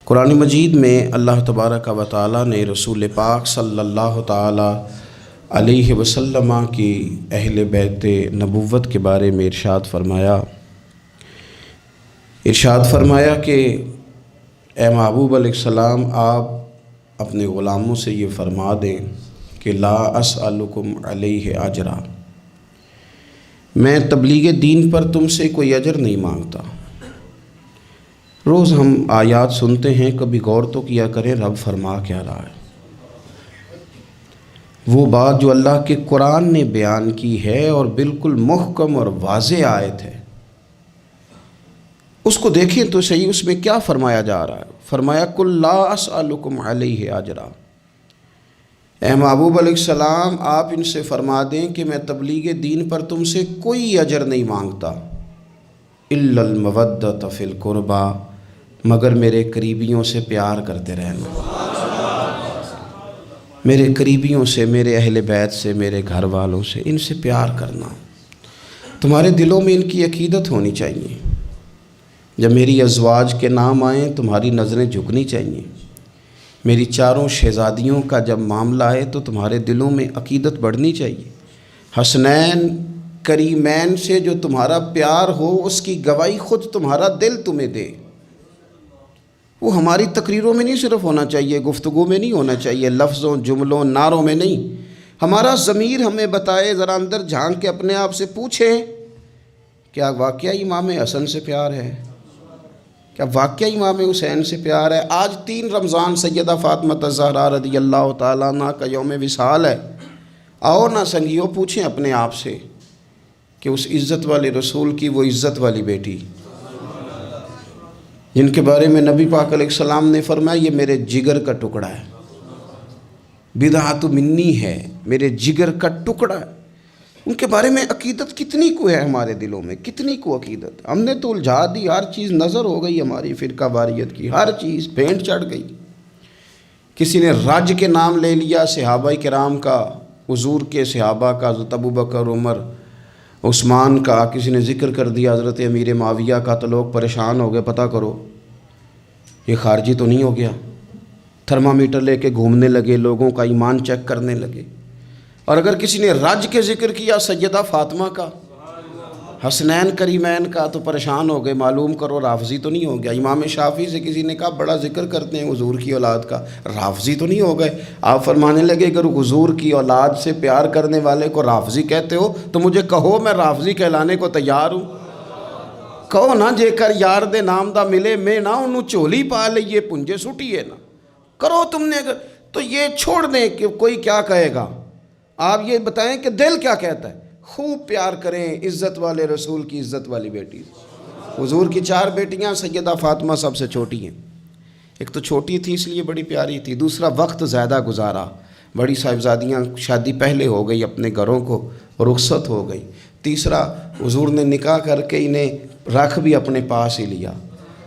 قرآن مجید میں اللہ تبارک و تعالیٰ نے رسول پاک صلی اللہ تعالیٰ علیہ وسلم کی اہل بیت نبوت کے بارے میں ارشاد فرمایا کہ اے محبوب علیہ السلام، آپ اپنے غلاموں سے یہ فرما دیں کہ لا اسألکم علیہ اجرا، میں تبلیغ دین پر تم سے کوئی اجر نہیں مانگتا۔ روز ہم آیات سنتے ہیں، کبھی غور تو کیا کریں رب فرما کیا رہا ہے۔ وہ بات جو اللہ کے قرآن نے بیان کی ہے اور بالکل محکم اور واضح آیت ہے، اس کو دیکھیں تو صحیح، اس میں کیا فرمایا جا رہا ہے۔ فرمایا قل لا اسألکم علیہ اجرا، اے محبوب علیہ السلام آپ ان سے فرما دیں کہ میں تبلیغ دین پر تم سے کوئی اجر نہیں مانگتا، الا المودۃ فی القربی، مگر میرے قریبیوں سے پیار کرتے رہنا، میرے قریبیوں سے، میرے اہل بیت سے، میرے گھر والوں سے، ان سے پیار کرنا۔ تمہارے دلوں میں ان کی عقیدت ہونی چاہیے۔ جب میری ازواج کے نام آئیں تمہاری نظریں جھکنی چاہیے۔ میری چاروں شہزادیوں کا جب معاملہ آئے تو تمہارے دلوں میں عقیدت بڑھنی چاہیے۔ حسنین کریمین سے جو تمہارا پیار ہو، اس کی گواہی خود تمہارا دل تمہیں دے۔ وہ ہماری تقریروں میں نہیں صرف ہونا چاہیے، گفتگو میں نہیں ہونا چاہیے، لفظوں، جملوں، نعروں میں نہیں۔ ہمارا ضمیر ہمیں بتائے، ذرا اندر جھانک کے اپنے آپ سے پوچھیں، کیا واقعی امام حسن سے پیار ہے؟ کیا واقعی امام حسین سے پیار ہے؟ آج 3 رمضان سیدہ فاطمہ الزہرا رضی اللہ تعالیٰ عنہ کا یوم وصال ہے۔ آؤ نا سنگیو، پوچھیں اپنے آپ سے کہ اس عزت والے رسول کی وہ عزت والی بیٹی جن کے بارے میں نبی پاک علیہ السلام نے فرمایا یہ میرے جگر کا ٹکڑا ہے، بضعۃ منی ہے، میرے جگر کا ٹکڑا ہے، ان کے بارے میں عقیدت کتنی کو ہے ہمارے دلوں میں، کتنی کو عقیدت؟ ہم نے تو الجھا دی، ہر چیز نظر ہو گئی ہماری فرقہ واریت کی، ہر چیز پینٹ چڑھ گئی۔ کسی نے رج کے نام لے لیا صحابہ کرام کا، حضور کے صحابہ کا، حضرت ابوبکر، عمر، عثمان کا، کسی نے ذکر کر دیا حضرت امیر معاویہ کا، تو لوگ پریشان ہو گئے، پتہ کرو یہ خارجی تو نہیں ہو گیا۔ تھرمامیٹر لے کے گھومنے لگے، لوگوں کا ایمان چیک کرنے لگے۔ اور اگر کسی نے رج کے ذکر کیا سیدہ فاطمہ کا، حسنین کریمین کا، تو پریشان ہو گئے، معلوم کرو رافضی تو نہیں ہو گیا۔ امام شافعی سے کسی نے کہا بڑا ذکر کرتے ہیں حضور کی اولاد کا، رافضی تو نہیں ہو گئے؟ آپ فرمانے لگے اگر حضور کی اولاد سے پیار کرنے والے کو رافضی کہتے ہو تو مجھے کہو، میں رافضی کہلانے کو تیار ہوں۔ کہو نا جے کر یار دے نام دا ملے میں نہ انہوں چولی پا لئیے پنجے سٹیے نا، کرو تم نے اگر تو یہ چھوڑ دیں کہ کوئی کیا کہے گا۔ آپ یہ بتائیں کہ دل کیا کہتا ہے۔ خوب پیار کریں عزت والے رسول کی عزت والی بیٹی۔ حضور کی 4 بیٹیاں، سیدہ فاطمہ سب سے چھوٹی ہیں۔ ایک تو چھوٹی تھی اس لیے بڑی پیاری تھی، دوسرا وقت زیادہ گزارا، بڑی صاحبزادیاں شادی پہلے ہو گئی، اپنے گھروں کو رخصت ہو گئی، تیسرا حضور نے نکاح کر کے انہیں رکھ بھی اپنے پاس ہی لیا،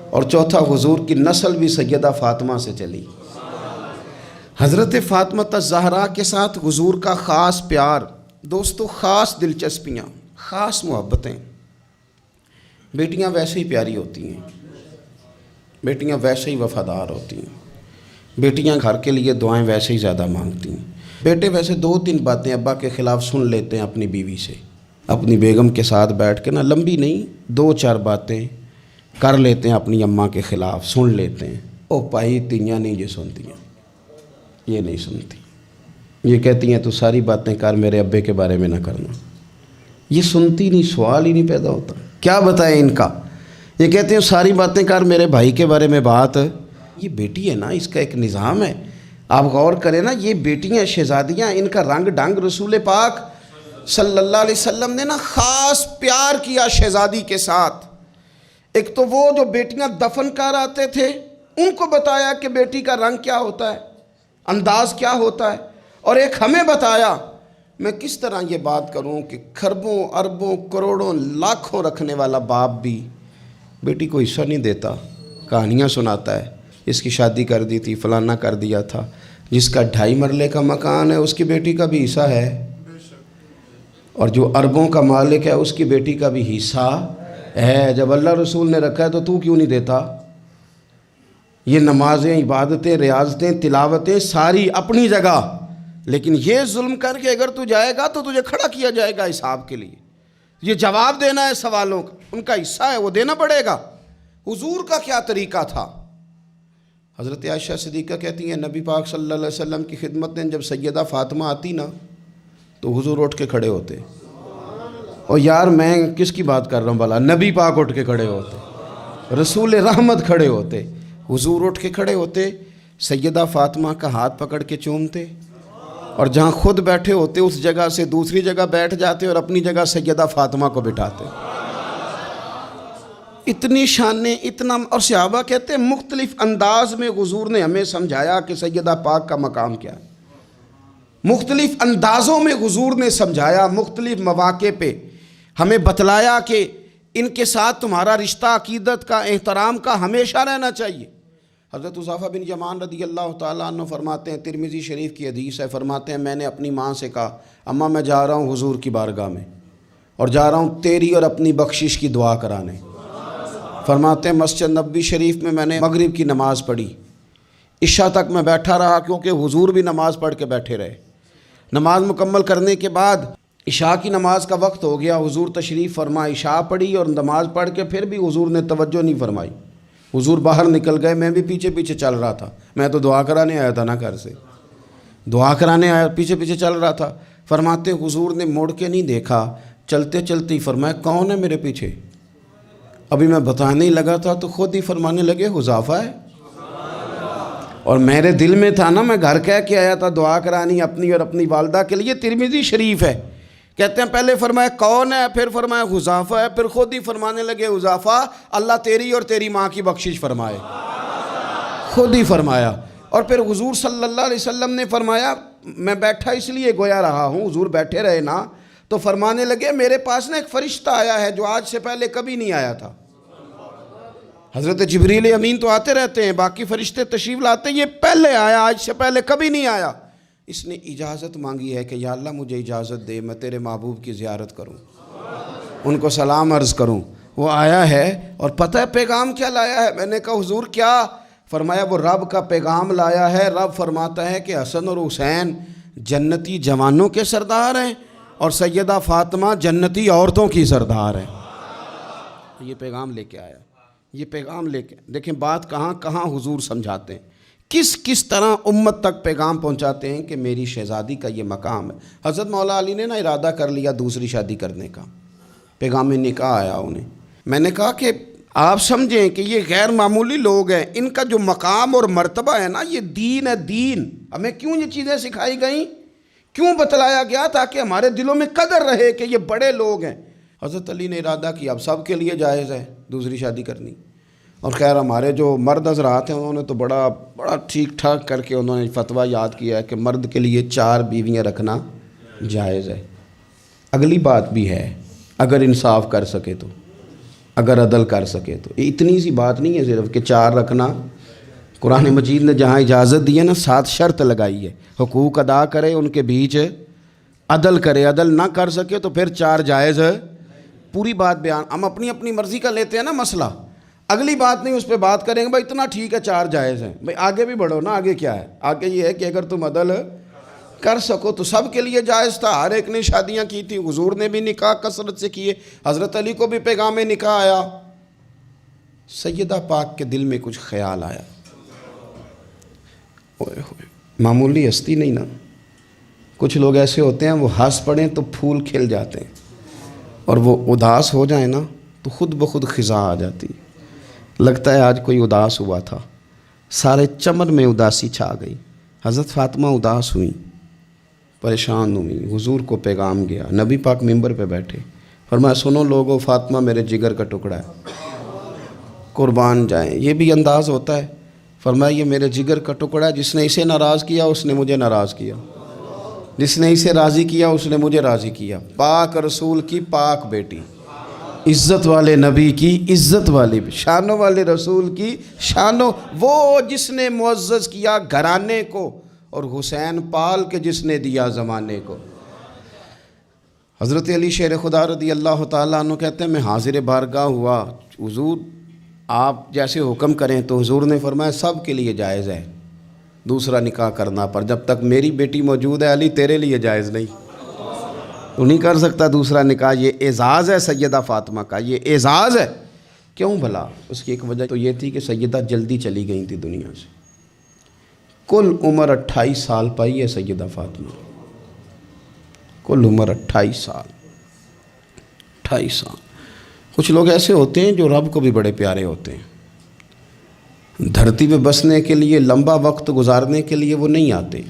اور چوتھا حضور کی نسل بھی سیدہ فاطمہ سے چلی۔ حضرت فاطمہ الزہرا کے ساتھ حضور کا خاص پیار، دوستو، خاص دلچسپیاں، خاص محبتیں۔ بیٹیاں ویسے ہی پیاری ہوتی ہیں، بیٹیاں ویسے ہی وفادار ہوتی ہیں، بیٹیاں گھر کے لیے دعائیں ویسے ہی زیادہ مانگتی ہیں۔ بیٹے ویسے 2-3 باتیں ابا کے خلاف سن لیتے ہیں اپنی بیوی سے، اپنی بیگم کے ساتھ بیٹھ کے نا، لمبی نہیں، 2-4 باتیں کر لیتے ہیں اپنی اماں کے خلاف، سن لیتے ہیں۔ او پائی تیاں نہیں یہ سنتی ہیں، یہ نہیں سنتی، یہ کہتی ہیں تو ساری باتیں کر، میرے ابے کے بارے میں نہ کرنا۔ یہ سنتی نہیں، سوال ہی نہیں پیدا ہوتا، کیا بتائیں ان کا۔ یہ کہتے ہیں ساری باتیں کر، میرے بھائی کے بارے میں بات۔ یہ بیٹی ہے نا، اس کا ایک نظام ہے۔ آپ غور کریں نا، یہ بیٹیاں شہزادیاں، ان کا رنگ ڈھنگ رسول پاک صلی اللہ علیہ وسلم نے نا خاص پیار کیا شہزادی کے ساتھ۔ ایک تو وہ جو بیٹیاں دفن کر آتے تھے ان کو بتایا کہ بیٹی کا رنگ کیا ہوتا ہے، انداز کیا ہوتا ہے، اور ایک ہمیں بتایا۔ میں کس طرح یہ بات کروں کہ کھربوں اربوں کروڑوں لاکھوں رکھنے والا باپ بھی بیٹی کو حصہ نہیں دیتا، کہانیاں سناتا ہے، اس کی شادی کر دی تھی، فلانا کر دیا تھا، جس کا 2.5 مرلے کا مکان ہے اس کی بیٹی کا بھی حصہ ہے، اور جو اربوں کا مالک ہے اس کی بیٹی کا بھی حصہ ہے۔ جب اللہ رسول نے رکھا ہے تو کیوں نہیں دیتا؟ یہ نمازیں، عبادتیں، ریاضتیں، تلاوتیں ساری اپنی جگہ، لیکن یہ ظلم کر کے اگر تو جائے گا تو تجھے کھڑا کیا جائے گا حساب کے لیے، یہ جواب دینا ہے سوالوں کا، ان کا حصہ ہے وہ دینا پڑے گا۔ حضور کا کیا طریقہ تھا؟ حضرت عائشہ صدیقہ کہتی ہیں نبی پاک صلی اللہ علیہ وسلم کی خدمت میں جب سیدہ فاطمہ آتی نا تو حضور اٹھ کے کھڑے ہوتے، اور یار میں کس کی بات کر رہا ہوں بھلا، نبی پاک اٹھ کے کھڑے ہوتے، رسول رحمت کھڑے ہوتے، حضور اٹھ کے کھڑے ہوتے، سیدہ فاطمہ کا ہاتھ پکڑ کے چومتے، اور جہاں خود بیٹھے ہوتے اس جگہ سے دوسری جگہ بیٹھ جاتے اور اپنی جگہ سیدہ فاطمہ کو بٹھاتے۔ اتنی شانیں، اتنا، اور صحابہ کہتے ہیں مختلف انداز میں حضور نے ہمیں سمجھایا کہ سیدہ پاک کا مقام کیا ہے، مختلف اندازوں میں حضور نے سمجھایا، مختلف مواقع پہ ہمیں بتلایا کہ ان کے ساتھ تمہارا رشتہ عقیدت کا، احترام کا ہمیشہ رہنا چاہیے۔ حضرت حذیفہ بن یمان رضی اللہ تعالیٰ عنہ فرماتے ہیں، ترمذی شریف کی حدیث ہے، فرماتے ہیں میں نے اپنی ماں سے کہا اماں میں جا رہا ہوں حضور کی بارگاہ میں، اور جا رہا ہوں تیری اور اپنی بخشش کی دعا کرانے۔ فرماتے ہیں مسجد نبوی شریف میں نے مغرب کی نماز پڑھی، عشاء تک میں بیٹھا رہا کیونکہ حضور بھی نماز پڑھ کے بیٹھے رہے۔ نماز مکمل کرنے کے بعد عشاء کی نماز کا وقت ہو گیا، حضور تشریف فرما، عشاء پڑھی اور نماز پڑھ کے پھر بھی حضور نے توجہ نہیں فرمائی، حضور باہر نکل گئے، میں بھی پیچھے پیچھے چل رہا تھا، میں تو دعا کرانے آیا تھا نا گھر سے، دعا کرانے آیا، پیچھے پیچھے چل رہا تھا۔ فرماتے حضور نے مڑ کے نہیں دیکھا، چلتے چلتے ہی فرمایا کون ہے میرے پیچھے؟ ابھی میں بتانے ہی لگا تھا تو خود ہی فرمانے لگے حذیفہ ہے، اور میرے دل میں تھا نا، میں گھر کہہ کے آیا تھا دعا کرانی اپنی اور اپنی والدہ کے لیے، ترمذی شریف ہے۔ کہتے ہیں پہلے فرمایا کون ہے، پھر فرمایا حذیفہ ہے، پھر خود ہی فرمانے لگے حذیفہ اللہ تیری اور تیری ماں کی بخشش فرمائے، خود ہی فرمایا۔ اور پھر حضور صلی اللہ علیہ وسلم نے فرمایا میں بیٹھا اس لیے گویا رہا ہوں، حضور بیٹھے رہے نا، تو فرمانے لگے میرے پاس نا ایک فرشتہ آیا ہے جو آج سے پہلے کبھی نہیں آیا تھا۔ حضرت جبریل امین تو آتے رہتے ہیں، باقی فرشتے تشریف لاتے ہیں، یہ پہلے آیا، آج سے پہلے کبھی نہیں آیا۔ اس نے اجازت مانگی ہے کہ یا اللہ مجھے اجازت دے میں تیرے محبوب کی زیارت کروں، ان کو سلام عرض کروں۔ وہ آیا ہے اور پتہ ہے پیغام کیا لایا ہے؟ میں نے کہا حضور کیا؟ فرمایا وہ رب کا پیغام لایا ہے، رب فرماتا ہے کہ حسن اور حسین جنتی جوانوں کے سردار ہیں اور سیدہ فاطمہ جنتی عورتوں کی سردار ہے۔ یہ پیغام لے کے آیا، یہ پیغام لے کے، دیکھیں بات کہاں کہاں حضور سمجھاتے ہیں، کس طرح امت تک پیغام پہنچاتے ہیں کہ میری شہزادی کا یہ مقام ہے۔ حضرت مولا علی نے نا ارادہ کر لیا دوسری شادی کرنے کا، پیغام نکاح آیا انہیں۔ میں نے کہا کہ آپ سمجھیں کہ یہ غیر معمولی لوگ ہیں، ان کا جو مقام اور مرتبہ ہے نا یہ دین ہے، دین۔ ہمیں کیوں یہ چیزیں سکھائی گئیں، کیوں بتلایا گیا؟ تاکہ ہمارے دلوں میں قدر رہے کہ یہ بڑے لوگ ہیں۔ حضرت علی نے ارادہ کیا اب سب کے لیے جائز ہے دوسری شادی کرنی، اور خیر ہمارے جو مرد حضرات ہیں انہوں نے تو بڑا ٹھیک ٹھاک کر کے انہوں نے فتویٰ یاد کیا ہے کہ مرد کے لیے 4 بیویاں رکھنا جائز ہے۔ اگلی بات بھی ہے اگر انصاف کر سکے تو، اگر عدل کر سکے تو، یہ اتنی سی بات نہیں ہے صرف کہ 4 رکھنا۔ قرآن مجید نے جہاں اجازت دی ہے نا 7 شرط لگائی ہے، حقوق ادا کرے، ان کے بیچ عدل کرے، عدل نہ کر سکے تو پھر 4 جائز ہے۔ پوری بات بیان، ہم اپنی اپنی مرضی کا لیتے ہیں نا مسئلہ، اگلی بات نہیں اس پہ بات کریں گے، بھائی اتنا ٹھیک ہے 4 جائز ہیں، بھائی آگے بھی بڑھو نا، آگے کیا ہے؟ آگے یہ ہے کہ اگر تم عدل کر سکو تو سب کے لیے جائز تھا، ہر ایک نے شادیاں کی تھی، حضور نے بھی نکاح کثرت سے کیے، حضرت علی کو بھی پیغام نکاح آیا۔ سیدہ پاک کے دل میں کچھ خیال آیا، معمولی ہستی نہیں نا، کچھ لوگ ایسے ہوتے ہیں وہ ہنس پڑیں تو پھول کھل جاتے ہیں، اور وہ اداس ہو جائیں نا تو خود بخود خزاں آ جاتی، لگتا ہے آج کوئی اداس ہوا تھا، سارے چمن میں اداسی چھا گئی۔ حضرت فاطمہ اداس ہوئیں، پریشان ہوئیں، حضور کو پیغام گیا، نبی پاک ممبر پہ بیٹھے، فرمایا سنو لوگو، فاطمہ میرے جگر کا ٹکڑا ہے، قربان جائیں۔ یہ بھی انداز ہوتا ہے، فرمایا یہ میرے جگر کا ٹکڑا ہے، جس نے اسے ناراض کیا اس نے مجھے ناراض کیا، جس نے اسے راضی کیا اس نے مجھے راضی کیا۔ پاک رسول کی پاک بیٹی، عزت والے نبی کی عزت والی، شانوں والے رسول کی شانوں، وہ جس نے معزز کیا گھرانے کو، اور حسین پال کے جس نے دیا زمانے کو۔ حضرت علی شیر خدا رضی اللہ تعالیٰ عنہ کہتے ہیں میں حاضر بارگاہ ہوا، حضور آپ جیسے حکم کریں تو حضور نے فرمایا سب کے لیے جائز ہے دوسرا نکاح کرنا، پر جب تک میری بیٹی موجود ہے علی تیرے لیے جائز نہیں، تو نہیں کر سکتا دوسرا نکاح۔ یہ اعزاز ہے سیدہ فاطمہ کا، یہ اعزاز ہے۔ کیوں بھلا؟ اس کی ایک وجہ تو یہ تھی کہ سیدہ جلدی چلی گئی تھی دنیا سے، کل عمر 28 سال پائی ہے سیدہ فاطمہ، کل عمر 28 سال، 28 سال۔ کچھ لوگ ایسے ہوتے ہیں جو رب کو بھی بڑے پیارے ہوتے ہیں، دھرتی پہ بسنے کے لیے لمبا وقت گزارنے کے لیے وہ نہیں آتے،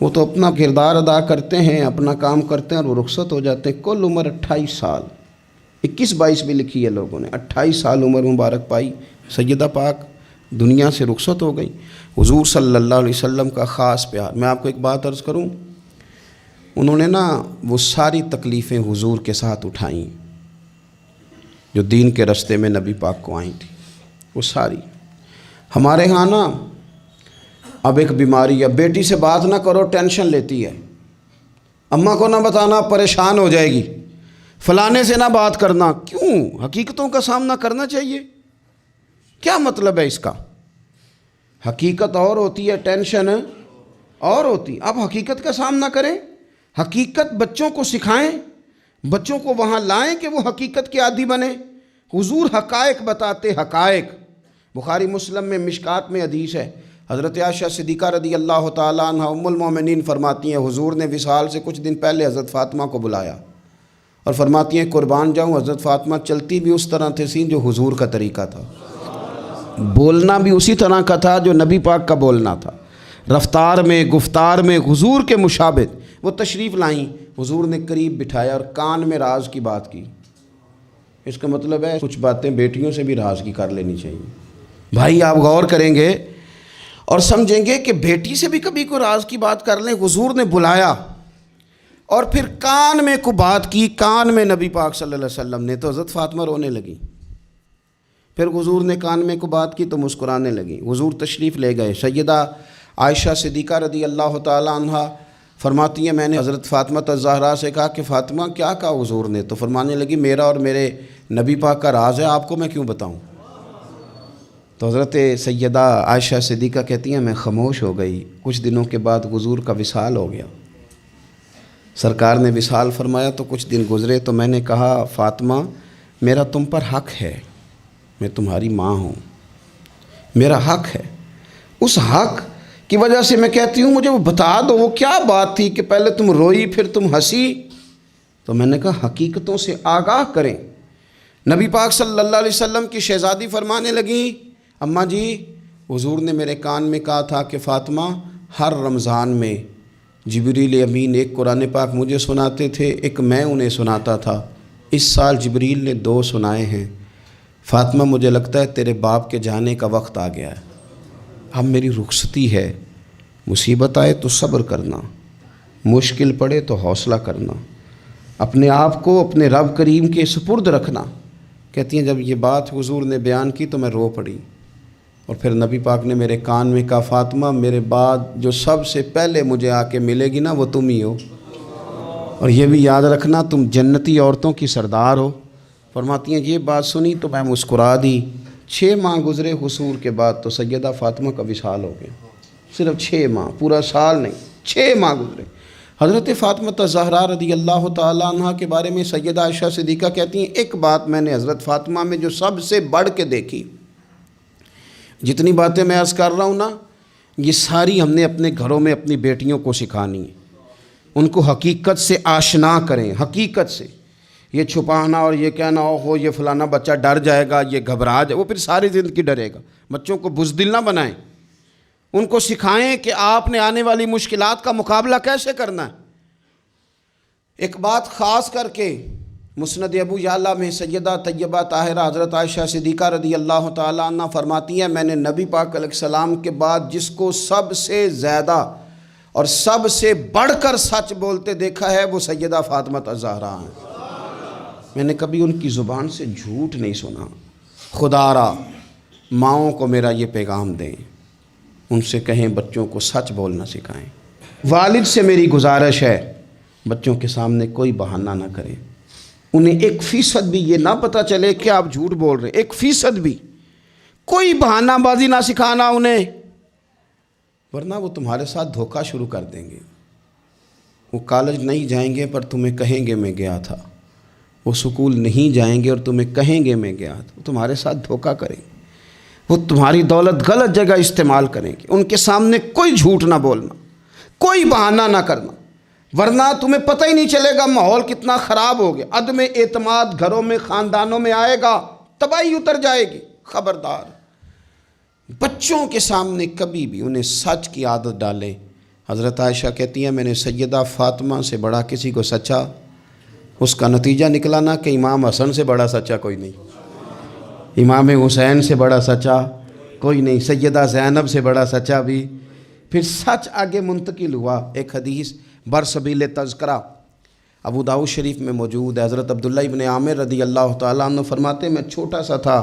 وہ تو اپنا کردار ادا کرتے ہیں، اپنا کام کرتے ہیں اور وہ رخصت ہو جاتے ہیں۔ کل عمر 28 سال، 21-22 بھی لکھی ہے لوگوں نے، 28 سال عمر مبارک پائی سیدہ پاک دنیا سے رخصت ہو گئی۔ حضور صلی اللہ علیہ وسلم کا خاص پیار۔ میں آپ کو ایک بات عرض کروں، انہوں نے نا وہ ساری تکلیفیں حضور کے ساتھ اٹھائیں جو دین کے رستے میں نبی پاک کو آئی تھی، وہ ساری۔ ہمارے ہاں نا اب ایک بیماری ہے، بیٹی سے بات نہ کرو ٹینشن لیتی ہے، اماں کو نہ بتانا پریشان ہو جائے گی، فلانے سے نہ بات کرنا۔ کیوں؟ حقیقتوں کا سامنا کرنا چاہیے۔ کیا مطلب ہے اس کا؟ حقیقت اور ہوتی ہے، ٹینشن اور ہوتی۔ اب حقیقت کا سامنا کریں، حقیقت بچوں کو سکھائیں، بچوں کو وہاں لائیں کہ وہ حقیقت کے عادی بنیں۔ حضور حقائق بتاتے، حقائق۔ بخاری مسلم میں مشکات میں حدیث ہے، حضرت عائشہ صدیقہ رضی اللہ تعالیٰ عنہ ام المومنین فرماتی ہیں حضور نے وصال سے کچھ دن پہلے حضرت فاطمہ کو بلایا اور فرماتی ہیں قربان جاؤں حضرت فاطمہ چلتی بھی اس طرح تھی جو حضور کا طریقہ تھا، بولنا بھی اسی طرح کا تھا جو نبی پاک کا بولنا تھا، رفتار میں گفتار میں حضور کے مشابہ۔ وہ تشریف لائیں، حضور نے قریب بٹھایا اور کان میں راز کی بات کی۔ اس کا مطلب ہے کچھ باتیں بیٹیوں سے بھی راز کی کر لینی چاہیے۔ بھائی آپ غور کریں گے اور سمجھیں گے کہ بیٹی سے بھی کبھی کوئی راز کی بات کر لیں۔ حضور نے بلایا اور پھر کان میں کو بات کی، کان میں نبی پاک صلی اللہ علیہ وسلم نے، تو حضرت فاطمہ رونے لگی۔ پھر حضور نے کان میں کو بات کی تو مسکرانے لگی۔ حضور تشریف لے گئے، سیدہ عائشہ صدیقہ رضی اللہ تعالیٰ عنہ فرماتی ہیں میں نے حضرت فاطمہ الزہرا سے کہا کہ فاطمہ کیا کہا حضور نے؟ تو فرمانے لگی میرا اور میرے نبی پاک کا راز ہے، آپ کو میں کیوں بتاؤں؟ تو حضرت سیدہ عائشہ صدیقہ کہتی ہیں میں خاموش ہو گئی۔ کچھ دنوں کے بعد حضور کا وصال ہو گیا، سرکار نے وصال فرمایا تو کچھ دن گزرے تو میں نے کہا فاطمہ میرا تم پر حق ہے، میں تمہاری ماں ہوں، میرا حق ہے، اس حق کی وجہ سے میں کہتی ہوں مجھے وہ بتا دو وہ کیا بات تھی کہ پہلے تم روئی پھر تم ہنسی؟ تو میں نے کہا حقیقتوں سے آگاہ کریں۔ نبی پاک صلی اللہ علیہ وسلم کی شہزادی فرمانے لگی اماں جی حضور نے میرے کان میں کہا تھا کہ فاطمہ ہر رمضان میں جبریل امین ایک قرآن پاک مجھے سناتے تھے، ایک میں انہیں سناتا تھا، اس سال جبریل نے 2 سنائے ہیں۔ فاطمہ مجھے لگتا ہے تیرے باپ کے جانے کا وقت آ گیا ہے، اب میری رخصتی ہے، مصیبت آئے تو صبر کرنا، مشکل پڑے تو حوصلہ کرنا، اپنے آپ کو اپنے رب کریم کے سپرد رکھنا۔ کہتی ہیں جب یہ بات حضور نے بیان کی تو میں رو پڑی، اور پھر نبی پاک نے میرے کان میں کہا فاطمہ میرے بعد جو سب سے پہلے مجھے آ کے ملے گی نا وہ تم ہی ہو، اور یہ بھی یاد رکھنا تم جنتی عورتوں کی سردار ہو۔ فرماتی ہیں یہ بات سنی تو میں مسکرا دی۔ 6 ماہ گزرے حصول کے بعد تو سیدہ فاطمہ کا وصال ہو گیا، صرف 6 ماہ، پورا سال نہیں، 6 ماہ گزرے۔ حضرت فاطمہ الزہرا رضی اللہ تعالیٰ عنہ کے بارے میں سیدہ عائشہ صدیقہ کہتی ہیں ایک بات میں نے حضرت فاطمہ میں جو سب سے بڑھ کے دیکھی، جتنی باتیں میں عرض کر رہا ہوں نا یہ ساری ہم نے اپنے گھروں میں اپنی بیٹیوں کو سکھانی ہے، ان کو حقیقت سے آشنا کریں، حقیقت سے۔ یہ چھپانا اور یہ کہنا ہو یہ فلانا بچہ ڈر جائے گا، یہ گھبرا جائے، وہ پھر ساری زندگی ڈرے گا۔ بچوں کو بزدل نہ بنائیں، ان کو سکھائیں کہ آپ نے آنے والی مشکلات کا مقابلہ کیسے کرنا ہے۔ ایک بات خاص کر کے مسند ابو یعلا میں سیدہ طیبہ طاہرہ حضرت عائشہ صدیقہ رضی اللہ تعالیٰ عنہ فرماتی ہیں میں نے نبی پاک علیہ السلام کے بعد جس کو سب سے زیادہ اور سب سے بڑھ کر سچ بولتے دیکھا ہے وہ سیدہ فاطمہ الزہرا ہیں۔ میں نے کبھی ان کی زبان سے جھوٹ نہیں سنا۔ خدا را ماؤں کو میرا یہ پیغام دیں، ان سے کہیں بچوں کو سچ بولنا سکھائیں۔ والد سے میری گزارش ہے بچوں کے سامنے کوئی بہانہ نہ کریں، انہیں 1% بھی یہ نہ پتہ چلے کہ آپ جھوٹ بول رہے ہیں، 1% بھی، کوئی بہانہ بازی نہ سکھانا انہیں، ورنہ وہ تمہارے ساتھ دھوکہ شروع کر دیں گے۔ وہ کالج نہیں جائیں گے پر تمہیں کہیں گے میں گیا تھا، وہ سکول نہیں جائیں گے اور تمہیں کہیں گے میں گیا تھا، وہ تمہارے ساتھ دھوکہ کریں گے، وہ تمہاری دولت غلط جگہ استعمال کریں گے۔ ان کے سامنے کوئی جھوٹ نہ بولنا، کوئی بہانہ نہ کرنا، ورنہ تمہیں پتہ ہی نہیں چلے گا ماحول کتنا خراب ہو گیا، عدم اعتماد گھروں میں خاندانوں میں آئے گا، تباہی اتر جائے گی۔ خبردار، بچوں کے سامنے کبھی بھی انہیں سچ کی عادت ڈالیں۔ حضرت عائشہ کہتی ہیں میں نے سیدہ فاطمہ سے بڑا کسی کو سچا، اس کا نتیجہ نکلا نا کہ امام حسن سے بڑا سچا کوئی نہیں، امام حسین سے بڑا سچا کوئی نہیں، سیدہ زینب سے بڑا سچا بھی۔ پھر سچ آگے منتقل ہوا۔ ایک حدیث برسبیل تذکرہ ابو داؤد شریف میں موجود ہے، حضرت عبداللہ ابن عامر رضی اللہ تعالیٰ عنہ فرماتے میں چھوٹا سا تھا،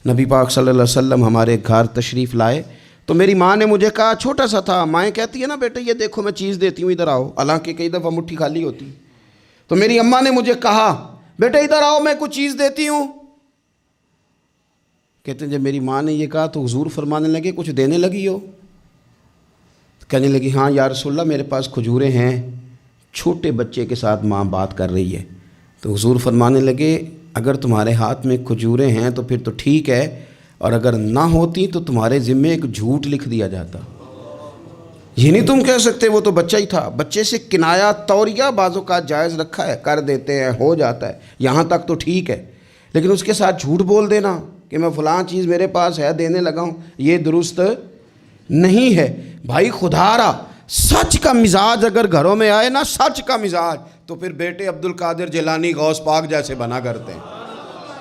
نبی پاک صلی اللہ علیہ وسلم ہمارے گھر تشریف لائے تو میری ماں نے مجھے کہا، چھوٹا سا تھا، مائیں کہتی ہے نا بیٹے یہ دیکھو میں چیز دیتی ہوں ادھر آؤ، حالانکہ کئی دفعہ مٹھی خالی ہوتی، تو میری اماں نے مجھے کہا بیٹے ادھر آؤ میں کچھ چیز دیتی ہوں۔ کہتے ہیں جب میری ماں نے یہ کہا تو حضور فرمانے لگے کچھ دینے لگی ہو؟ کہنے لگی ہاں یا رسول اللہ میرے پاس کھجوریں ہیں۔ چھوٹے بچے کے ساتھ ماں بات کر رہی ہے، تو حضور فرمانے لگے اگر تمہارے ہاتھ میں کھجوریں ہیں تو پھر تو ٹھیک ہے، اور اگر نہ ہوتی تو تمہارے ذمے ایک جھوٹ لکھ دیا جاتا۔ یہ نہیں تم کہہ سکتے وہ تو بچہ ہی تھا۔ بچے سے کنایا توریہ بعضوں کا جائز رکھا ہے، کر دیتے ہیں، ہو جاتا ہے، یہاں تک تو ٹھیک ہے، لیکن اس کے ساتھ جھوٹ بول دینا کہ میں فلاں چیز میرے پاس ہے دینے لگا ہوں، یہ درست نہیں ہے۔ بھائی خدا را سچ کا مزاج اگر گھروں میں آئے نا، سچ کا مزاج، تو پھر بیٹے عبد القادر جیلانی غوث پاک جیسے بنا کرتے ہیں۔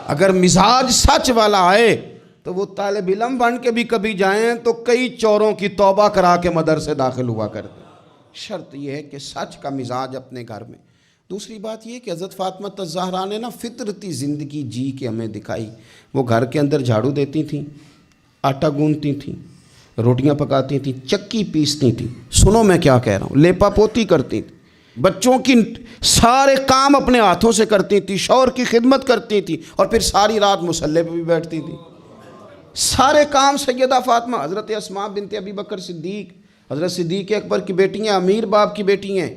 اگر مزاج سچ والا آئے تو وہ طالب علم بن کے بھی کبھی جائیں تو کئی چوروں کی توبہ کرا کے مدرسے داخل ہوا کرتے ہیں۔ شرط یہ ہے کہ سچ کا مزاج اپنے گھر میں۔ دوسری بات یہ کہ حضرت فاطمہ الزہرا نے نا فطرتی زندگی جی کے ہمیں دکھائی۔ وہ گھر کے اندر جھاڑو دیتی تھیں، آٹا گوندتی تھیں، روٹیاں پکاتی تھیں، چکی پیستی تھیں، سنو میں کیا کہہ رہا ہوں، لیپا پوتی کرتی تھیں، بچوں کی سارے کام اپنے ہاتھوں سے کرتی تھیں، شوہر کی خدمت کرتی تھیں، اور پھر ساری رات مصلی پہ بھی بیٹھتی تھیں۔ سارے کام سیدہ فاطمہ، حضرت اسماء بنت ابی بکر صدیق، حضرت صدیق اکبر کی بیٹی ہیں، امیر باپ کی بیٹی ہیں،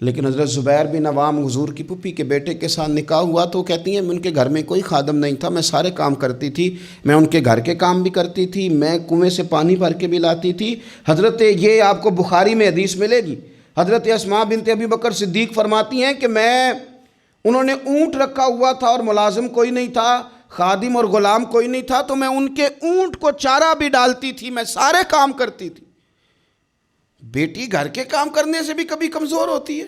لیکن حضرت زبیر بن عوام حضور کی پھوپھی کے بیٹے کے ساتھ نکاح ہوا تو کہتی ہیں ان کے گھر میں کوئی خادم نہیں تھا، میں سارے کام کرتی تھی، میں ان کے گھر کے کام بھی کرتی تھی، میں کنویں سے پانی بھر کے بھی لاتی تھی۔ حضرت یہ آپ کو بخاری میں حدیث ملے گی، حضرت اسماء بنت ابی بکر صدیق فرماتی ہیں کہ انہوں نے اونٹ رکھا ہوا تھا اور ملازم کوئی نہیں تھا، خادم اور غلام کوئی نہیں تھا، تو میں ان کے اونٹ کو چارہ بھی ڈالتی تھی، میں سارے کام کرتی تھی۔ بیٹی گھر کے کام کرنے سے بھی کبھی کمزور ہوتی ہے۔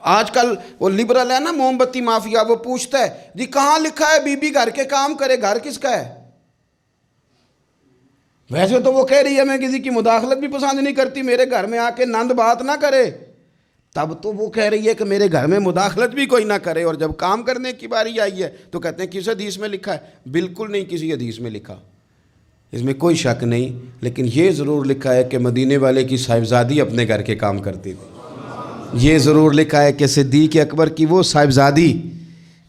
آج کل وہ لبرل ہے نا، موم بتی مافیا، وہ پوچھتا ہے جی کہاں لکھا ہے بی بی گھر کے کام کرے، گھر کس کا ہے؟ ویسے تو وہ کہہ رہی ہے میں کسی کی مداخلت بھی پسند نہیں کرتی، میرے گھر میں آ کے نند بات نہ کرے، تب تو وہ کہہ رہی ہے کہ میرے گھر میں مداخلت بھی کوئی نہ کرے، اور جب کام کرنے کی باری آئی ہے تو کہتے ہیں کس حدیث میں لکھا ہے؟ بالکل نہیں کسی حدیث میں لکھا، اس میں کوئی شک نہیں، لیکن یہ ضرور لکھا ہے کہ مدینے والے کی صاحبزادی اپنے گھر کے کام کرتی تھی۔ یہ ضرور لکھا ہے کہ صدیق اکبر کی وہ صاحبزادی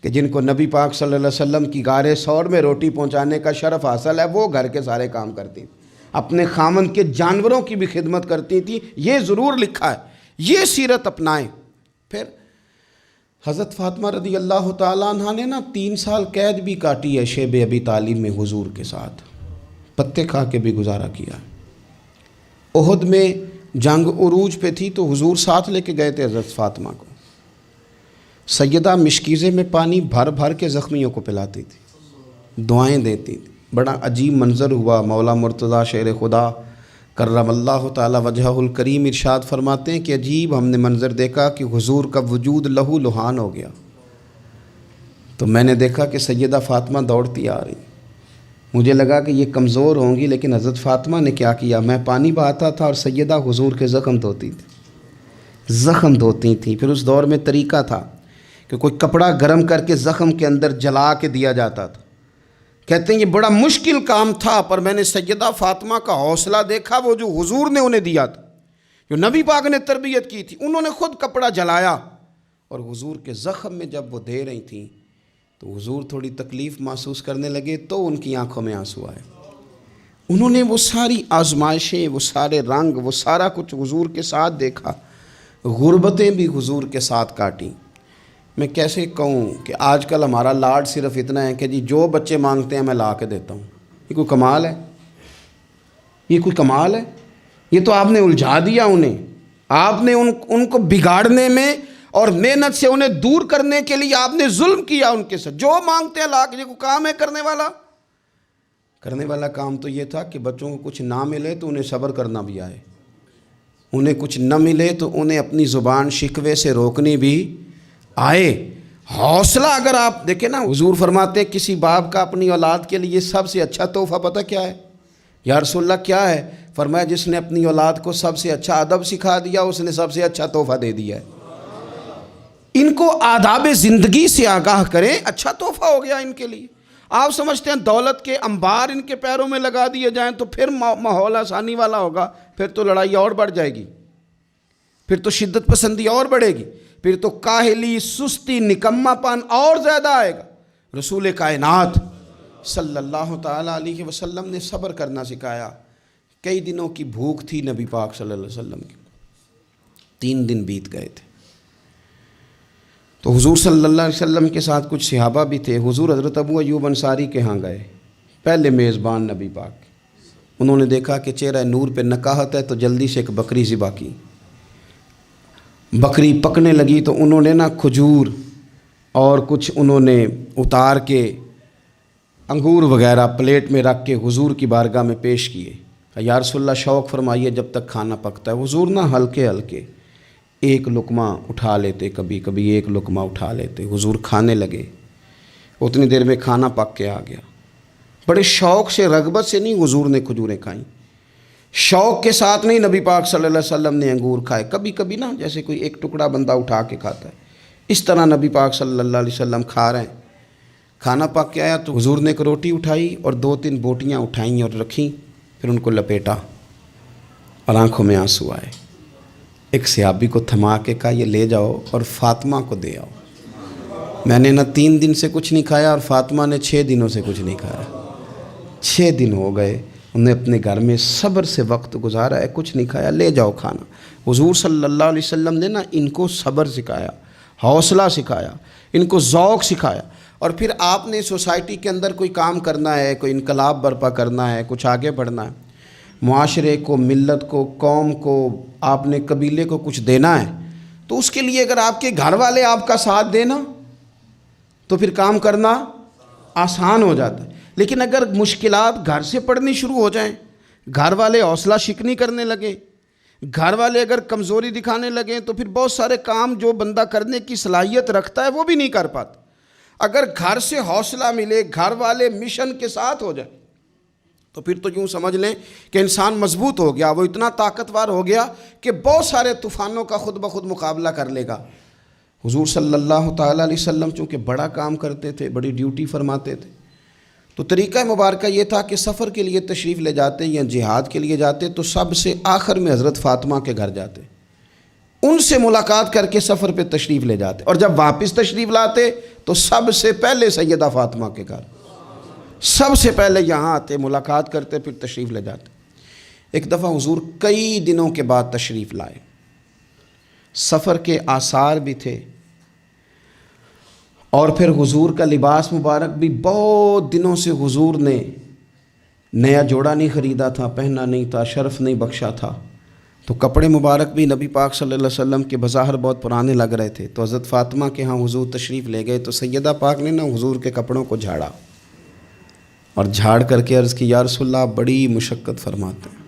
کہ جن کو نبی پاک صلی اللہ علیہ وسلم کی غار ثور میں روٹی پہنچانے کا شرف حاصل ہے، وہ گھر کے سارے کام کرتی تھی، اپنے خامند کے جانوروں کی بھی خدمت کرتی تھی، یہ ضرور لکھا ہے۔ یہ سیرت اپنائیں۔ پھر حضرت فاطمہ رضی اللہ تعالیٰ عنہ نے نا 3 سال قید بھی کاٹی ہے شیب ابی طالب میں حضور کے ساتھ، پتے کھا کے بھی گزارا کیا۔ احد میں جنگ عروج پہ تھی تو حضور ساتھ لے کے گئے تھے حضرت فاطمہ کو، سیدہ مشکیزے میں پانی بھر بھر کے زخمیوں کو پلاتی تھی، دعائیں دیتی تھی۔ بڑا عجیب منظر ہوا۔ مولا مرتضیٰ شیر خدا کرم اللہ تعالی وجہہ الکریم ارشاد فرماتے ہیں کہ عجیب ہم نے منظر دیکھا کہ حضور کا وجود لہو لہان ہو گیا، تو میں نے دیکھا کہ سیدہ فاطمہ دوڑتی آ رہی، مجھے لگا کہ یہ کمزور ہوں گی، لیکن حضرت فاطمہ نے کیا کیا، میں پانی بہاتا تھا اور سیدہ حضور کے زخم دھوتی تھی، زخم دھوتی تھیں۔ پھر اس دور میں طریقہ تھا کہ کوئی کپڑا گرم کر کے زخم کے اندر جلا کے دیا جاتا تھا۔ کہتے ہیں یہ بڑا مشکل کام تھا، پر میں نے سیدہ فاطمہ کا حوصلہ دیکھا، وہ جو حضور نے انہیں دیا تھا، جو نبی پاک نے تربیت کی تھی، انہوں نے خود کپڑا جلایا اور حضور کے زخم میں جب وہ دے رہی تھیں تو حضور تھوڑی تکلیف محسوس کرنے لگے تو ان کی آنکھوں میں آنسو آئے۔ انہوں نے وہ ساری آزمائشیں، وہ سارے رنگ، وہ سارا کچھ حضور کے ساتھ دیکھا، غربتیں بھی حضور کے ساتھ کاٹیں۔ میں کیسے کہوں کہ آج کل ہمارا لاڈ صرف اتنا ہے کہ جی جو بچے مانگتے ہیں میں لا کے دیتا ہوں۔ یہ کوئی کمال ہے؟ یہ کوئی کمال ہے؟ یہ تو آپ نے الجھا دیا انہیں، آپ نے ان کو بگاڑنے میں اور محنت سے انہیں دور کرنے کے لیے آپ نے ظلم کیا ان کے ساتھ۔ جو مانگتے ہیں لا کے، یہ کوئی کام ہے کرنے والا کام تو یہ تھا کہ بچوں کو کچھ نہ ملے تو انہیں صبر کرنا بھی آئے، انہیں کچھ نہ ملے تو انہیں اپنی زبان شکوے سے روکنی بھی آئے۔ حوصلہ اگر آپ دیکھیں نا، حضور فرماتے ہیں کسی باپ کا اپنی اولاد کے لیے سب سے اچھا تحفہ پتہ کیا ہے؟ یا رسول اللہ کیا ہے؟ فرمایا جس نے اپنی اولاد کو سب سے اچھا ادب سکھا دیا اس نے سب سے اچھا تحفہ دے دیا ہے۔ ان کو آداب زندگی سے آگاہ کریں، اچھا تحفہ ہو گیا ان کے لیے۔ آپ سمجھتے ہیں دولت کے انبار ان کے پیروں میں لگا دیے جائیں تو پھر ماحول آسانی والا ہوگا؟ پھر تو لڑائی اور بڑھ جائے گی، پھر تو شدت پسندی اور بڑھے گی، پھر تو کاہلی، سستی، نکما پن اور زیادہ آئے گا۔ رسول کائنات صلی اللہ تعالیٰ علیہ وسلم نے صبر کرنا سکھایا۔ کئی دنوں کی بھوک تھی نبی پاک صلی اللہ علیہ وسلم کی، 3 دن بیت گئے تھے۔ تو حضور صلی اللہ علیہ وسلم کے ساتھ کچھ صحابہ بھی تھے۔ حضور حضرت ابو ایوب انصاری کے ہاں گئے، پہلے میزبان نبی پاک۔ انہوں نے دیکھا کہ چہرہ نور پہ نکاہت ہے تو جلدی سے ایک بکری ذبح کی۔ بکری پکنے لگی تو انہوں نے کھجور اور کچھ انہوں نے اتار کے انگور وغیرہ پلیٹ میں رکھ کے حضور کی بارگاہ میں پیش کیے۔ یا رسول اللہ شوق فرمائیے جب تک کھانا پکتا ہے۔ حضور ہلکے ہلکے ایک لقمہ اٹھا لیتے، کبھی کبھی ایک لقمہ اٹھا لیتے، حضور کھانے لگے۔ اتنی دیر میں کھانا پک کے آ گیا۔ بڑے شوق سے، رغبت سے نہیں حضور نے کھجوریں کھائیں، شوق کے ساتھ نہیں نبی پاک صلی اللہ علیہ وسلم نے انگور کھائے۔ کبھی کبھی جیسے کوئی ایک ٹکڑا بندہ اٹھا کے کھاتا ہے، اس طرح نبی پاک صلی اللہ علیہ وسلم کھا رہے ہیں۔ کھانا پک کے آیا تو حضور نے ایک روٹی اٹھائی اور 2-3 بوٹیاں اٹھائیں اور رکھیں، پھر ان کو لپیٹا اور آنکھوں میں آنسو آئے۔ ایک صحابی کو تھما کے کہا یہ لے جاؤ اور فاطمہ کو دے آؤ۔ میں نے 3 دن سے کچھ نہیں کھایا اور فاطمہ نے 6 دنوں سے کچھ نہیں کھایا۔ 6 دن ہو گئے، انہوں نے اپنے گھر میں صبر سے وقت گزارا ہے، کچھ نہیں کھایا، لے جاؤ کھانا۔ حضور صلی اللہ علیہ وسلم نے ان کو صبر سکھایا، حوصلہ سکھایا، ان کو ذوق سکھایا۔ اور پھر آپ نے سوسائٹی کے اندر کوئی کام کرنا ہے، کوئی انقلاب برپا کرنا ہے، کچھ آگے بڑھنا ہے، معاشرے کو، ملت کو، قوم کو، آپ نے قبیلے کو کچھ دینا ہے، تو اس کے لیے اگر آپ کے گھر والے آپ کا ساتھ دینا تو پھر کام کرنا آسان ہو جاتا ہے۔ لیکن اگر مشکلات گھر سے پڑنی شروع ہو جائیں، گھر والے حوصلہ شکنی کرنے لگے، گھر والے اگر کمزوری دکھانے لگیں تو پھر بہت سارے کام جو بندہ کرنے کی صلاحیت رکھتا ہے وہ بھی نہیں کر پاتا۔ اگر گھر سے حوصلہ ملے، گھر والے مشن کے ساتھ ہو جائیں تو پھر تو یوں سمجھ لیں کہ انسان مضبوط ہو گیا، وہ اتنا طاقتور ہو گیا کہ بہت سارے طوفانوں کا خود بخود مقابلہ کر لے گا۔ حضور صلی اللہ تعالیٰ علیہ وسلم چونکہ بڑا کام کرتے تھے، بڑی ڈیوٹی فرماتے تھے، تو طریقہ مبارکہ یہ تھا کہ سفر کے لیے تشریف لے جاتے یا جہاد کے لیے جاتے تو سب سے آخر میں حضرت فاطمہ کے گھر جاتے، ان سے ملاقات کر کے سفر پہ تشریف لے جاتے، اور جب واپس تشریف لاتے تو سب سے پہلے سیدہ فاطمہ کے گھر، سب سے پہلے یہاں آتے، ملاقات کرتے، پھر تشریف لے جاتے۔ ایک دفعہ حضور کئی دنوں کے بعد تشریف لائے، سفر کے آثار بھی تھے، اور پھر حضور کا لباس مبارک بھی بہت دنوں سے حضور نے نیا جوڑا نہیں خریدا تھا، پہنا نہیں تھا، شرف نہیں بخشا تھا، تو کپڑے مبارک بھی نبی پاک صلی اللہ علیہ وسلم کے بظاہر بہت پرانے لگ رہے تھے۔ تو حضرت فاطمہ کے ہاں حضور تشریف لے گئے تو سیدہ پاک نے حضور کے کپڑوں کو جھاڑا اور جھاڑ کر کے عرض کی یا رسول اللہ آپ بڑی مشقت فرماتے ہیں،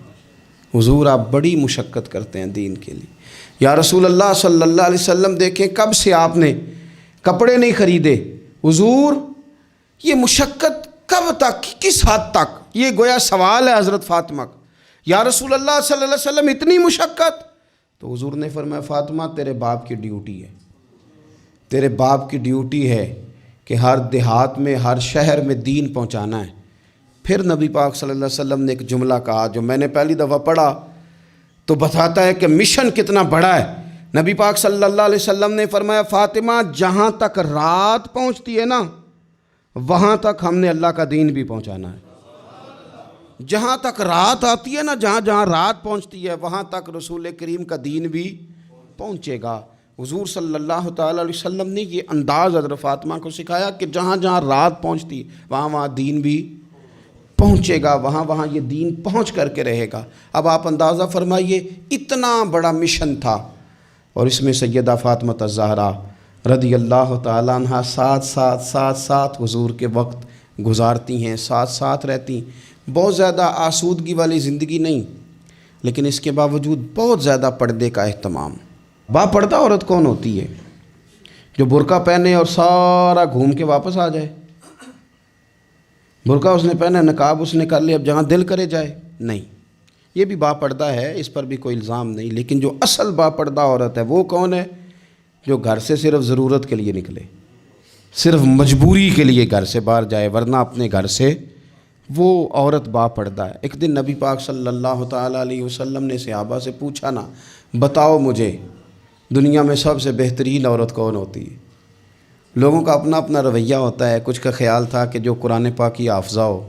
حضور آپ بڑی مشقت کرتے ہیں دین کے لیے۔ یا رسول اللہ صلی اللہ علیہ وسلم دیکھیں کب سے آپ نے کپڑے نہیں خریدے، حضور یہ مشقت کب تک، کس حد تک؟ یہ گویا سوال ہے حضرت فاطمہ کا۔ یا رسول اللہ صلی اللہ علیہ وسلم اتنی مشقت؟ تو حضور نے فرمایا فاطمہ تیرے باپ کی ڈیوٹی ہے، تیرے باپ کی ڈیوٹی ہے کہ ہر دیہات میں، ہر شہر میں دین پہنچانا ہے۔ پھر نبی پاک صلی اللہ علیہ وسلم نے ایک جملہ کہا جو میں نے پہلی دفعہ پڑھا تو بتاتا ہے کہ مشن کتنا بڑا ہے۔ نبی پاک صلی اللہ علیہ وسلم نے فرمایا فاطمہ جہاں تک رات پہنچتی ہے نا وہاں تک ہم نے اللہ کا دین بھی پہنچانا ہے۔ جہاں تک رات آتی ہے نا، جہاں جہاں رات پہنچتی ہے وہاں تک رسول کریم کا دین بھی پہنچے گا۔ حضور صلی اللہ تعالیٰ علیہ وسلم نے یہ انداز حضرت فاطمہ کو سکھایا کہ جہاں جہاں رات پہنچتی ہے وہاں وہاں دین بھی پہنچے گا، وہاں وہاں یہ دین پہنچ کر کے رہے گا۔ اب آپ اندازہ فرمائیے اتنا بڑا مشن تھا، اور اس میں سیدہ فاطمہ الزہرا رضی اللہ تعالیٰ عنہ ساتھ حضور کے وقت گزارتی ہیں، ساتھ رہتی ہیں۔ بہت زیادہ آسودگی والی زندگی نہیں، لیکن اس کے باوجود بہت زیادہ پردے کا اہتمام۔ با پردہ عورت کون ہوتی ہے؟ جو برقع پہنے اور سارا گھوم کے واپس آ جائے۔ برقع اس نے پہنا، نقاب اس نے کر لیا، اب جہاں دل کرے جائے، نہیں۔ یہ بھی با پردہ ہے، اس پر بھی کوئی الزام نہیں، لیکن جو اصل با پردہ عورت ہے وہ کون ہے؟ جو گھر سے صرف ضرورت کے لیے نکلے، صرف مجبوری کے لیے گھر سے باہر جائے، ورنہ اپنے گھر سے، وہ عورت با پردہ ہے۔ ایک دن نبی پاک صلی اللہ تعالیٰ علیہ وسلم نے صحابہ سے پوچھا نا، بتاؤ مجھے دنیا میں سب سے بہترین عورت کون ہوتی ہے؟ لوگوں کا اپنا اپنا رویہ ہوتا ہے۔ کچھ کا خیال تھا کہ جو قرآن پاک کی حافظہ ہو،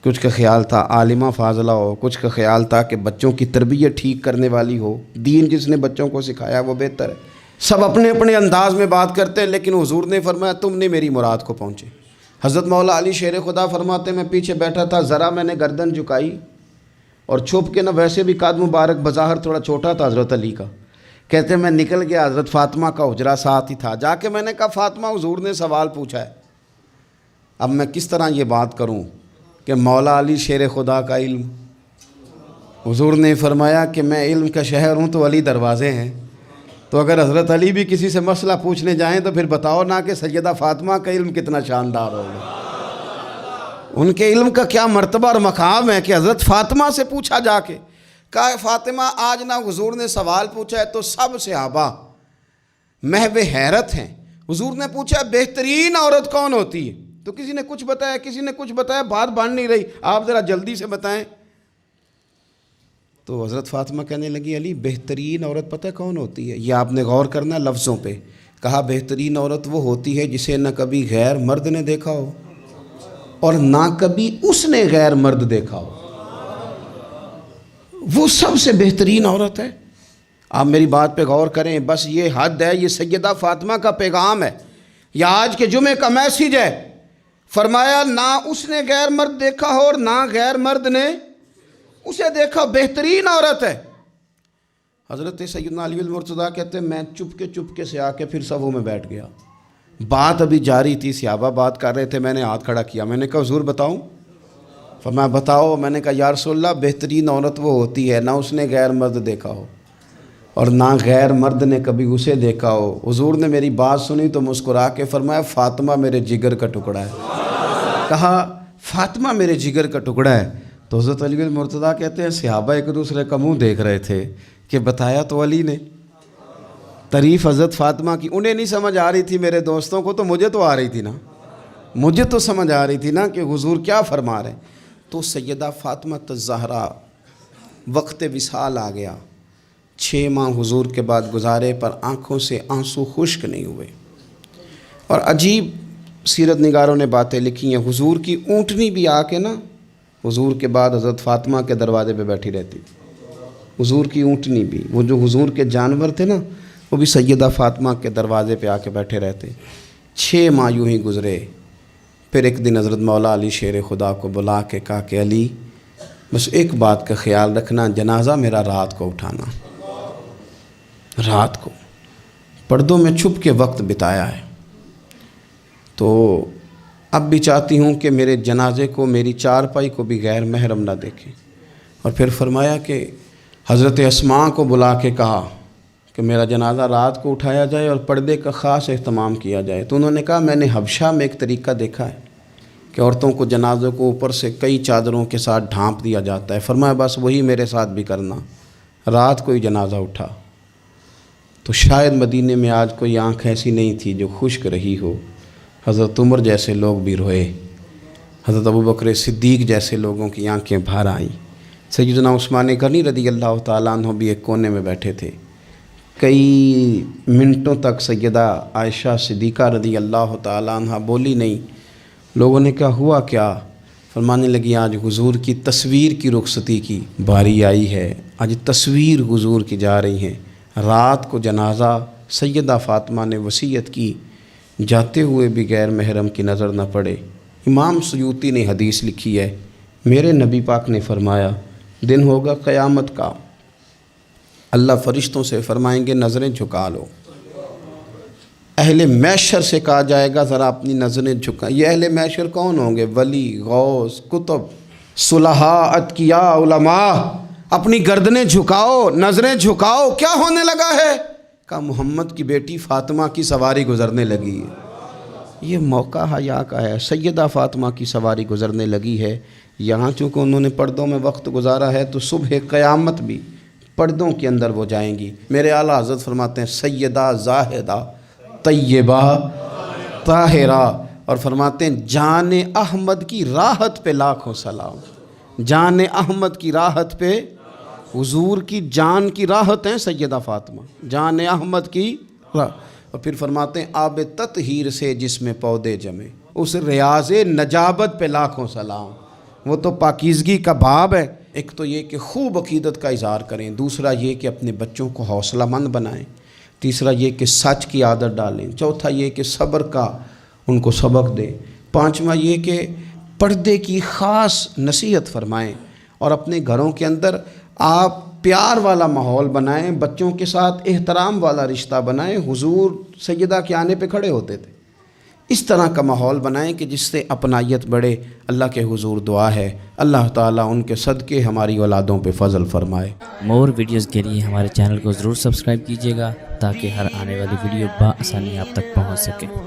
کچھ کا خیال تھا عالمہ فاضلہ ہو، کچھ کا خیال تھا کہ بچوں کی تربیت ٹھیک کرنے والی ہو، دین جس نے بچوں کو سکھایا وہ بہتر ہے۔ سب اپنے اپنے انداز میں بات کرتے ہیں، لیکن حضور نے فرمایا تم نے میری مراد کو پہنچے۔ حضرت مولا علی شیر خدا فرماتے میں پیچھے بیٹھا تھا، ذرا میں نے گردن جھکائی اور چھپ کے، نہ ویسے بھی قد مبارک بظاہر تھوڑا چھوٹا تھا حضرت علی کا، کہتے میں نکل گیا، حضرت فاطمہ کا حجرہ ساتھ ہی تھا، جا کے میں نے کہا فاطمہ حضور نے سوال پوچھا ہے، اب میں کس طرح یہ بات کروں کہ مولا علی شیر خدا کا علم؟ حضور نے فرمایا کہ میں علم کا شہر ہوں تو علی دروازے ہیں، تو اگر حضرت علی بھی کسی سے مسئلہ پوچھنے جائیں تو پھر بتاؤ نا کہ سیدہ فاطمہ کا علم کتنا شاندار ہوگا، ان کے علم کا کیا مرتبہ اور مقام ہے کہ حضرت فاطمہ سے پوچھا جا کے، کہا فاطمہ آج نہ حضور نے سوال پوچھا ہے تو سب صحابہ محو حیرت ہیں۔ حضور نے پوچھا بہترین عورت کون ہوتی ہے؟ تو کسی نے کچھ بتایا، کسی نے کچھ بتایا، بات بن نہیں رہی، آپ ذرا جلدی سے بتائیں۔ تو حضرت فاطمہ کہنے لگی علی بہترین عورت پتہ کون ہوتی ہے؟ یہ آپ نے غور کرنا لفظوں پہ، کہا بہترین عورت وہ ہوتی ہے جسے نہ کبھی غیر مرد نے دیکھا ہو اور نہ کبھی اس نے غیر مرد دیکھا ہو، وہ سب سے بہترین عورت ہے۔ آپ میری بات پہ غور کریں، بس یہ حد ہے، یہ سیدہ فاطمہ کا پیغام ہے، یہ آج کے جمعے کا میسیج ہے۔ فرمایا نہ اس نے غیر مرد دیکھا ہو اور نہ غیر مرد نے اسے دیکھا، بہترین عورت ہے۔ حضرت سیدنا علی المرتضیٰ کہتے ہیں میں چپ کے سے آ کے پھر صفوں میں بیٹھ گیا، بات ابھی جاری تھی، صحابہ بات کر رہے تھے، میں نے ہاتھ کھڑا کیا، میں نے کہا حضور بتاؤں؟ فرمایا بتاؤ۔ میں نے کہا یا رسول اللہ بہترین عورت وہ ہوتی ہے نہ اس نے غیر مرد دیکھا ہو اور نہ غیر مرد نے کبھی اسے دیکھا ہو۔ حضور نے میری بات سنی تو مسکرا کے فرمایا فاطمہ میرے جگر کا ٹکڑا ہے۔ کہا فاطمہ میرے جگر کا ٹکڑا ہے۔ تو حضرت علی المرتضیٰ کہتے ہیں صحابہ ایک دوسرے کا منہ دیکھ رہے تھے کہ بتایا تو علی نے، تعریف حضرت فاطمہ کی انہیں نہیں سمجھ آ رہی تھی، میرے دوستوں کو تو مجھے تو آ رہی تھی نا، مجھے تو سمجھ آ رہی تھی نا کہ حضور کیا فرما رہے ہیں۔ تو سیدہ فاطمہ الزہرا وقت وصال آ گیا، 6 ماہ حضور کے بعد گزارے پر آنکھوں سے آنسو خشک نہیں ہوئے، اور عجیب سیرت نگاروں نے باتیں لکھی ہیں، حضور کی اونٹنی بھی آ کے نا حضور کے بعد حضرت فاطمہ کے دروازے پہ بیٹھی رہتی، حضور کی اونٹنی بھی، وہ جو حضور کے جانور تھے نا وہ بھی سیدہ فاطمہ کے دروازے پہ آ کے بیٹھے رہتے۔ 6 ماہ یوں ہی گزرے، پھر ایک دن حضرت مولا علی شیر خدا کو بلا کے کہا کہ علی بس ایک بات کا خیال رکھنا، جنازہ میرا رات کو اٹھانا، رات کو پردوں میں چھپ کے وقت بتایا ہے، تو اب بھی چاہتی ہوں کہ میرے جنازے کو، میری چارپائی کو بھی غیر محرم نہ دیکھیں۔ اور پھر فرمایا کہ حضرت اسماء کو بلا کے کہا کہ میرا جنازہ رات کو اٹھایا جائے اور پردے کا خاص اہتمام کیا جائے۔ تو انہوں نے کہا میں نے حبشہ میں ایک طریقہ دیکھا ہے کہ عورتوں کو جنازوں کو اوپر سے کئی چادروں کے ساتھ ڈھانپ دیا جاتا ہے، فرمایا بس وہی میرے ساتھ بھی کرنا۔ رات کو ہی جنازہ اٹھا، تو شاید مدینے میں آج کوئی آنکھ ایسی نہیں تھی جو خشک رہی ہو۔ حضرت عمر جیسے لوگ بھی روئے، حضرت ابوبکر صدیق جیسے لوگوں کی آنکھیں بھر آئیں، سیدنا عثمان غنی رضی اللہ تعالیٰ عنہ بھی ایک کونے میں بیٹھے تھے۔ کئی منٹوں تک سیدہ عائشہ صدیقہ رضی اللہ تعالیٰ عنہ بولی نہیں۔ لوگوں نے کہا ہوا کیا؟ فرمانے لگی آج حضور کی تصویر کی رخصتی کی باری آئی ہے، آج تصویر حضور کی جا رہی ہیں۔ رات کو جنازہ سیدہ فاطمہ نے وصیت کی جاتے ہوئے بھی غیر محرم کی نظر نہ پڑے۔ امام سیوطی نے حدیث لکھی ہے، میرے نبی پاک نے فرمایا دن ہوگا قیامت کا، اللہ فرشتوں سے فرمائیں گے نظریں جھکا لو۔ اہل محشر سے کہا جائے گا ذرا اپنی نظریں جھکا۔ یہ اہل محشر کون ہوں گے؟ ولی، غوث، کتب، صلحاء، اتقیاء، علماء۔ اپنی گردنیں جھکاؤ، نظریں جھکاؤ، کیا ہونے لگا ہے؟ کہا محمد کی بیٹی فاطمہ کی سواری گزرنے لگی ہے۔ یہ موقع حیا کا ہے، سیدہ فاطمہ کی سواری گزرنے لگی ہے۔ یہاں چونکہ انہوں نے پردوں میں وقت گزارا ہے تو صبح قیامت بھی پردوں کے اندر وہ جائیں گی۔ میرے اعلیٰ حضرت فرماتے ہیں سیدہ زاہدہ طیبہ طاہرہ، اور فرماتے ہیں جان احمد کی راحت پہ لاکھوں سلام۔ جان احمد کی راحت پہ، حضور کی جان کی راحت ہیں سیدہ فاطمہ، جان احمد کی راحت۔ اور پھر فرماتے ہیں آب تطہیر سے جس میں پودے جمے، اس ریاض نجابت پہ لاکھوں سلام۔ وہ تو پاکیزگی کا باب ہے۔ ایک تو یہ کہ خوب عقیدت کا اظہار کریں، دوسرا یہ کہ اپنے بچوں کو حوصلہ مند بنائیں، تیسرا یہ کہ سچ کی عادت ڈالیں، چوتھا یہ کہ صبر کا ان کو سبق دیں، پانچواں یہ کہ پردے کی خاص نصیحت فرمائیں، اور اپنے گھروں کے اندر آپ پیار والا ماحول بنائیں، بچوں کے ساتھ احترام والا رشتہ بنائیں۔ حضور سیدہ کے آنے پہ کھڑے ہوتے تھے، اس طرح کا ماحول بنائیں کہ جس سے اپنائیت بڑھے۔ اللہ کے حضور دعا ہے اللہ تعالیٰ ان کے صدقے ہماری اولادوں پہ فضل فرمائے۔ مور ویڈیوز کے لیے ہمارے چینل کو ضرور سبسکرائب کیجیے گا تاکہ ہر آنے والی ویڈیو بآسانی آپ تک پہنچ سکے۔